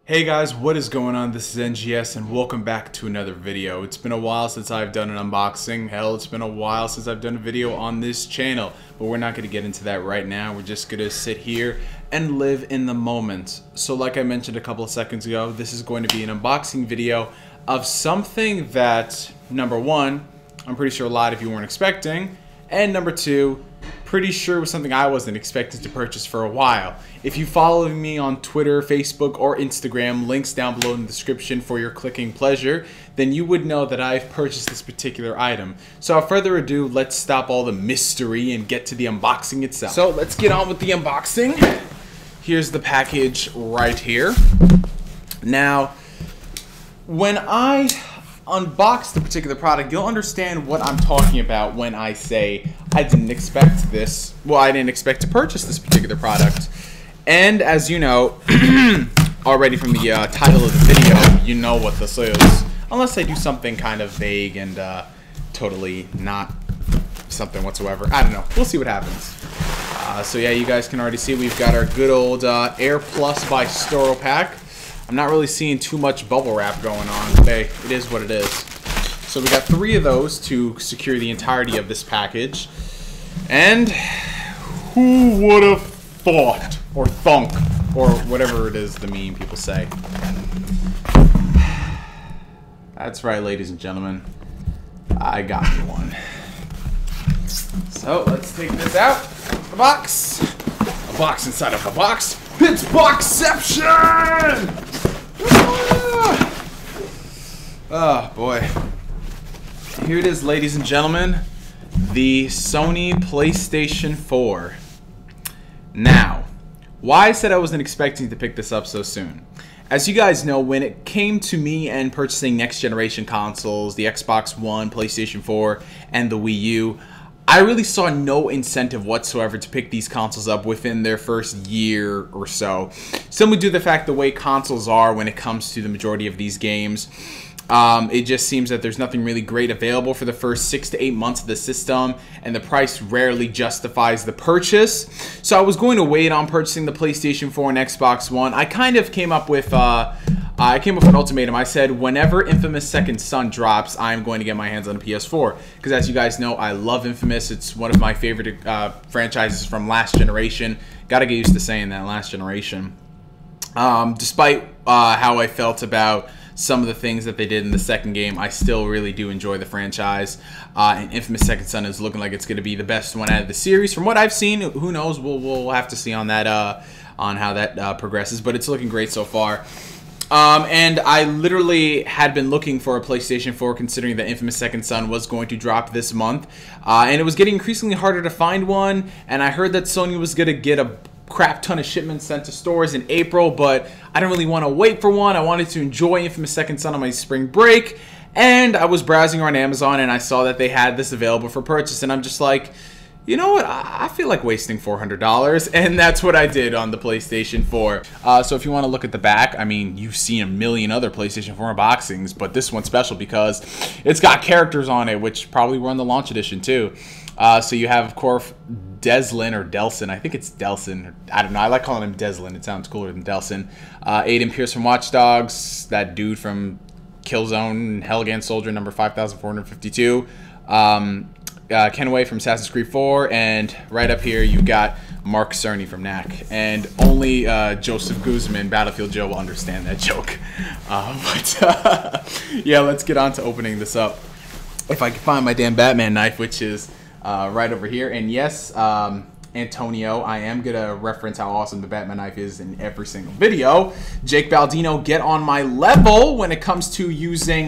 Hey guys, what is going on? This is NGS and welcome back to another video. It's been a while since I've done an unboxing. Hell, it's been a while since I've done a video on this channel. But we're not going to get into that right now. We're just going to sit here and live in the moment. So like I mentioned a couple of seconds ago, this is going to be an unboxing video of something that, number one, I'm pretty sure a lot of you weren't expecting. And number two, pretty sure it was something I wasn't expecting to purchase for a while. If you follow me on Twitter, Facebook, or Instagram, links down below in the description for your clicking pleasure, then you would know that I've purchased this particular item. So without further ado, let's stop all the mystery and get to the unboxing itself. So let's get on with the unboxing. Here's the package right here. Now, when I unbox the particular product, you'll understand what I'm talking about when I say I didn't expect this. Well, I didn't expect to purchase this particular product. And as you know, already from the title of the video, you know what this is. Unless I do something kind of vague and totally not something whatsoever. I don't know. We'll see what happens. So yeah, you guys can already see we've got our good old Air Plus by Storo pack. I'm not really seeing too much bubble wrap going on, but hey, it is what it is. So we got 3 of those to secure the entirety of this package. And who would have thought, or thunk, or whatever it is the meme people say. That's right, ladies and gentlemen. I got you one. So let's take this out of the box. A box inside of a box. It's Boxception! Oh boy. Here it is, ladies and gentlemen. The Sony PlayStation 4. Now, why I said I wasn't expecting to pick this up so soon. As you guys know, when it came to me and purchasing next generation consoles, the Xbox One, PlayStation 4, and the Wii U, I really saw no incentive whatsoever to pick these consoles up within their first year or so. Simply due to the fact the way consoles are when it comes to the majority of these games. It just seems that there's nothing really great available for the first 6 to 8 months of the system, and the price rarely justifies the purchase. So I was going to wait on purchasing the PlayStation 4 and Xbox One. I kind of came up with an ultimatum. I said whenever Infamous Second Son drops, I'm going to get my hands on a PS4. Because as you guys know, I love Infamous. It's one of my favorite franchises from last generation. Gotta get used to saying that, last generation. Despite how I felt about some of the things that they did in the second game, I still really do enjoy the franchise. And Infamous Second Son is looking like it's going to be the best one out of the series. From what I've seen, who knows? We'll have to see on that on how that progresses. But it's looking great so far. And I literally had been looking for a PlayStation 4 considering that Infamous Second Son was going to drop this month. And it was getting increasingly harder to find one. And I heard that Sony was going to get a crap ton of shipments sent to stores in April, but I didn't really want to wait for one. I wanted to enjoy Infamous Second Son on my spring break. And I was browsing on Amazon and I saw that they had this available for purchase. And I'm just like, you know what, I feel like wasting $400, and that's what I did on the PlayStation 4. So if you want to look at the back, I mean, you've seen a million other PlayStation 4 unboxings, but this one's special because it's got characters on it, which probably were on the launch edition too. So you have, of course, Deslin or Delsin. I think it's Delsin. I don't know. I like calling him Deslin. It sounds cooler than Delsin. Aiden Pierce from Watch Dogs. That dude from Killzone, Helghan Soldier number 5452. Kenway from Assassin's Creed 4, and right up here you've got Mark Cerny from Knack, and only Joseph Guzman, Battlefield Joe, will understand that joke. Yeah, let's get on to opening this up. If I can find my damn Batman knife, which is right over here. And yes, Antonio, I am gonna reference how awesome the Batman knife is in every single video. Jake Baldino, get on my level when it comes to using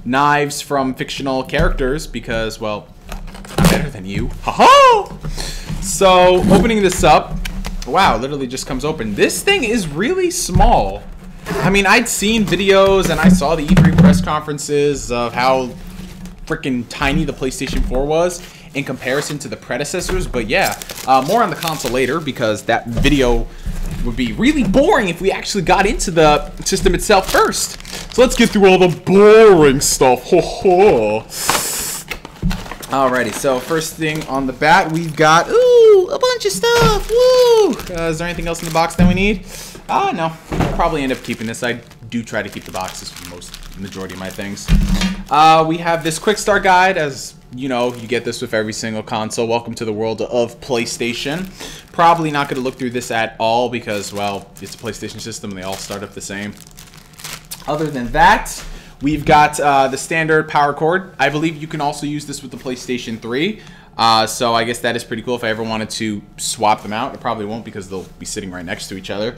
knives from fictional characters, because, well, I'm better than you. Haha! So, opening this up, wow, literally just comes open. This thing is really small. I mean, I'd seen videos and I saw the E3 press conferences of how freaking tiny the PlayStation 4 was in comparison to the predecessors, but yeah, more on the console later because that video would be really boring if we actually got into the system itself first. So let's get through all the boring stuff. Ho ho! Alrighty, so first thing on the bat, we've got, ooh, a bunch of stuff, woo! Is there anything else in the box that we need? No. probably end up keeping this. I do try to keep the boxes for majority of my things. We have this quick start guide. As you know, you get this with every single console. Welcome to the world of PlayStation. Probably not going to look through this at all because, well, it's a PlayStation system and they all start up the same. Other than that, we've got the standard power cord. I believe you can also use this with the PlayStation 3. So I guess that is pretty cool. If I ever wanted to swap them out, I probably won't because they'll be sitting right next to each other.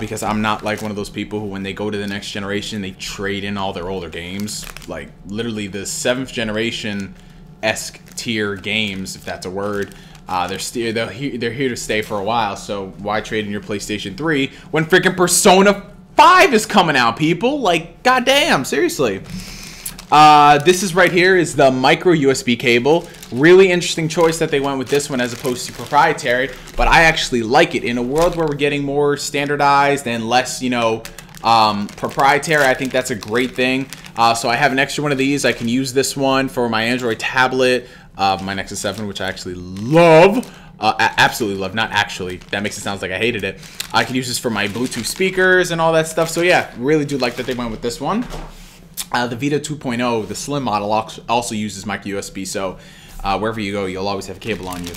Because I'm not like one of those people who, when they go to the next generation, they trade in all their older games. Like literally the 7th generation-esque tier games, if that's a word. They're here to stay for a while. So why trade in your PlayStation 3 when freaking Persona 5 is coming out, people? Like, goddamn, seriously. This is right here is the micro USB cable. Really interesting choice that they went with this one as opposed to proprietary, but I actually like it. In a world where we're getting more standardized and less, you know, proprietary, I think that's a great thing. So I have an extra one of these. I can use this one for my Android tablet, my Nexus 7, which I actually love. Absolutely love, not actually. That makes it sound like I hated it. I can use this for my Bluetooth speakers and all that stuff. So yeah, really do like that they went with this one. The Vita 2.0, the slim model, also uses micro USB, so wherever you go, you'll always have a cable on you.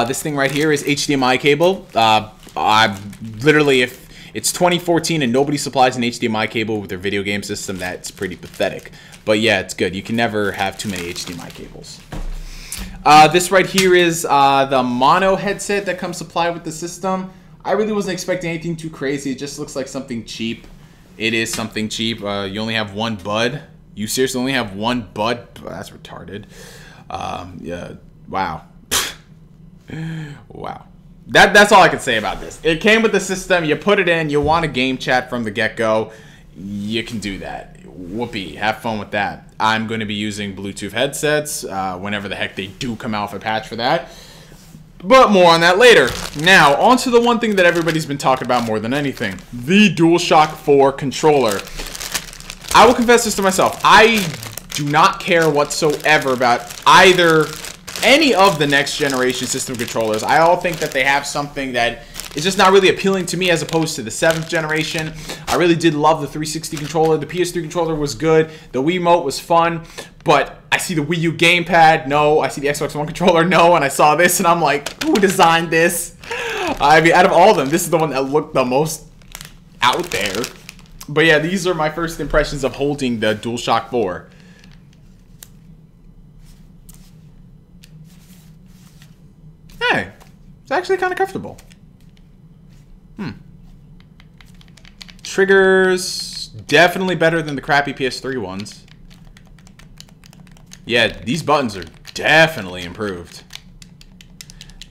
This thing right here is HDMI cable. Literally, if it's 2014 and nobody supplies an HDMI cable with their video game system, that's pretty pathetic. But yeah, it's good. You can never have too many HDMI cables. This right here is the mono headset that comes supplied with the system. I really wasn't expecting anything too crazy. It just looks like something cheap. It is something cheap. You only have one bud. You seriously only have one bud? That's retarded. Yeah. Wow. Wow. That's all I can say about this. It came with the system. You put it in. You want a game chat from the get-go. You can do that. Whoopee. Have fun with that. I'm going to be using Bluetooth headsets whenever the heck they do come out with a patch for that. But more on that later. Now, on to the one thing that everybody's been talking about more than anything. The DualShock 4 controller. I will confess this to myself. I do not care whatsoever about any of the next generation system controllers. I all think that they have something that is just not really appealing to me as opposed to the 7th generation. I really did love the 360 controller. The PS3 controller was good. The Wiimote was fun. But I see the Wii U gamepad, no. I see the Xbox One controller, no. And I saw this and I'm like, who designed this? I mean, out of all of them, this is the one that looked the most out there. But yeah, these are my first impressions of holding the DualShock 4. Hey, it's actually kind of comfortable. Triggers, definitely better than the crappy PS3 ones. Yeah, these buttons are definitely improved.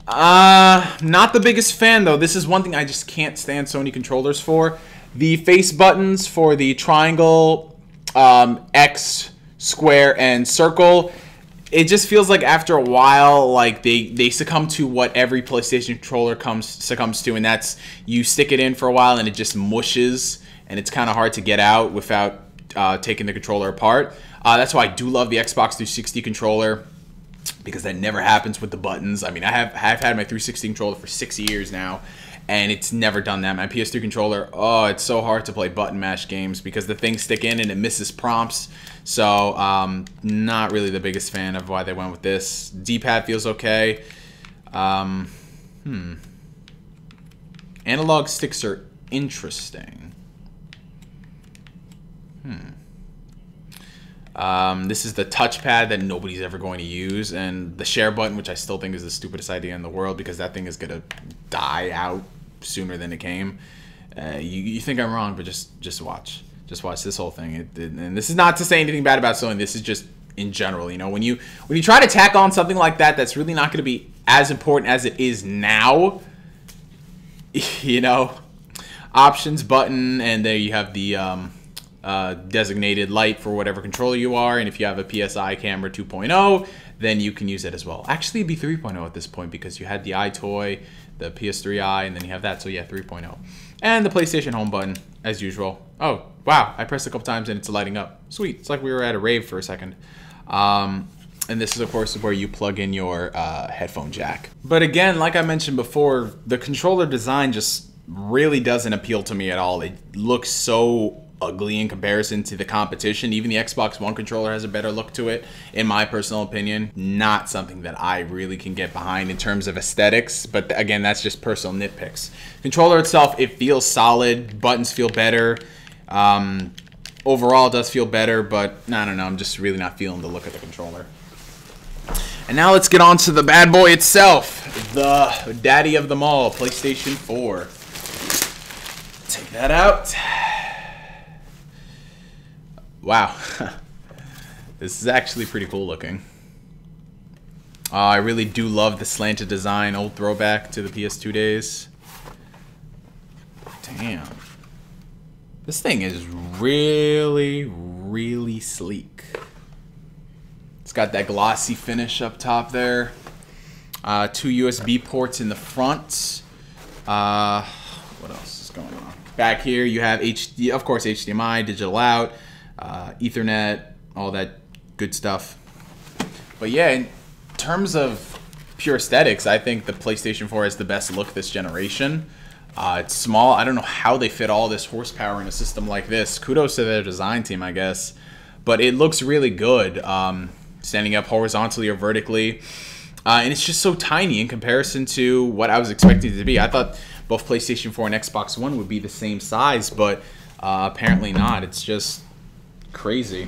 Not the biggest fan, though. This is one thing I just can't stand Sony controllers for. The face buttons for the triangle, X, square, and circle. It just feels like after a while, like they succumb to what every PlayStation controller succumbs to, and that's you stick it in for a while and it just mushes, and it's kind of hard to get out without taking the controller apart. That's why I do love the Xbox 360 controller, because that never happens with the buttons. I mean, I've had my 360 controller for 6 years now, and it's never done that. My PS3 controller, oh, it's so hard to play button mash games because the things stick in and it misses prompts. So, not really the biggest fan of why they went with this. D-pad feels okay. Analog sticks are interesting. This is the touchpad that nobody's ever going to use, and the share button, which I still think is the stupidest idea in the world because that thing is gonna die out sooner than it came. You think I'm wrong, but just watch. Just watch this whole thing. And this is not to say anything bad about Sony. This is just in general. You know, when you try to tack on something like that, that's really not going to be as important as it is now. You know, options button, and there you have the designated light for whatever controller you are. And if you have a PSI camera 2.0, then you can use it as well. Actually, it'd be 3.0 at this point because you had the iToy, the PS3i, and then you have that. So yeah, 3.0. And the PlayStation Home button, as usual. Oh, wow. I pressed a couple times and it's lighting up. Sweet. It's like we were at a rave for a second. And this is, of course, where you plug in your headphone jack. But again, like I mentioned before, the controller design just really doesn't appeal to me at all. It looks so ugly in comparison to the competition. Even the Xbox One controller has a better look to it, in my personal opinion. Not something that I really can get behind in terms of aesthetics, but again, that's just personal nitpicks. Controller itself, it feels solid. Buttons feel better. Overall, it does feel better, but I don't know. I'm just really not feeling the look of the controller. And now let's get on to the bad boy itself, the daddy of them all, PlayStation 4. Take that out. Wow. This is actually pretty cool looking. I really do love the slanted design, old throwback to the PS2 days. Damn. This thing is really, really sleek. It's got that glossy finish up top there. 2 USB ports in the front. What else is going on? Back here you have HD, of course, HDMI, digital out, Ethernet, all that good stuff. But yeah, in terms of pure aesthetics, I think the PlayStation 4 has the best look this generation. It's small. I don't know how they fit all this horsepower in a system like this. Kudos to their design team, I guess. But it looks really good, standing up horizontally or vertically. And it's just so tiny in comparison to what I was expecting it to be. I thought both PlayStation 4 and Xbox One would be the same size, but apparently not. It's just crazy.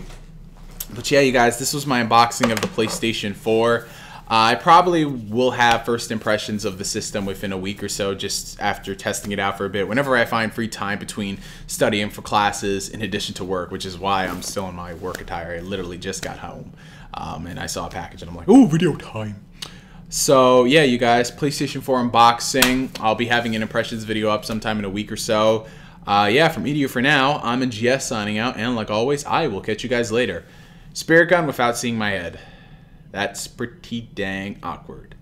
But yeah, you guys, this was my unboxing of the PlayStation 4. I probably will have first impressions of the system within a week or so, just after testing it out for a bit, whenever I find free time between studying for classes in addition to work, which is why I'm still in my work attire. I literally just got home, and I saw a package, and I'm like, oh, video time. So yeah, you guys, PlayStation 4 unboxing. I'll be having an impressions video up sometime in a week or so. Yeah, from EDU for now, I'm NGS signing out, and like always, I will catch you guys later. Spirit gun without seeing my head. That's pretty dang awkward.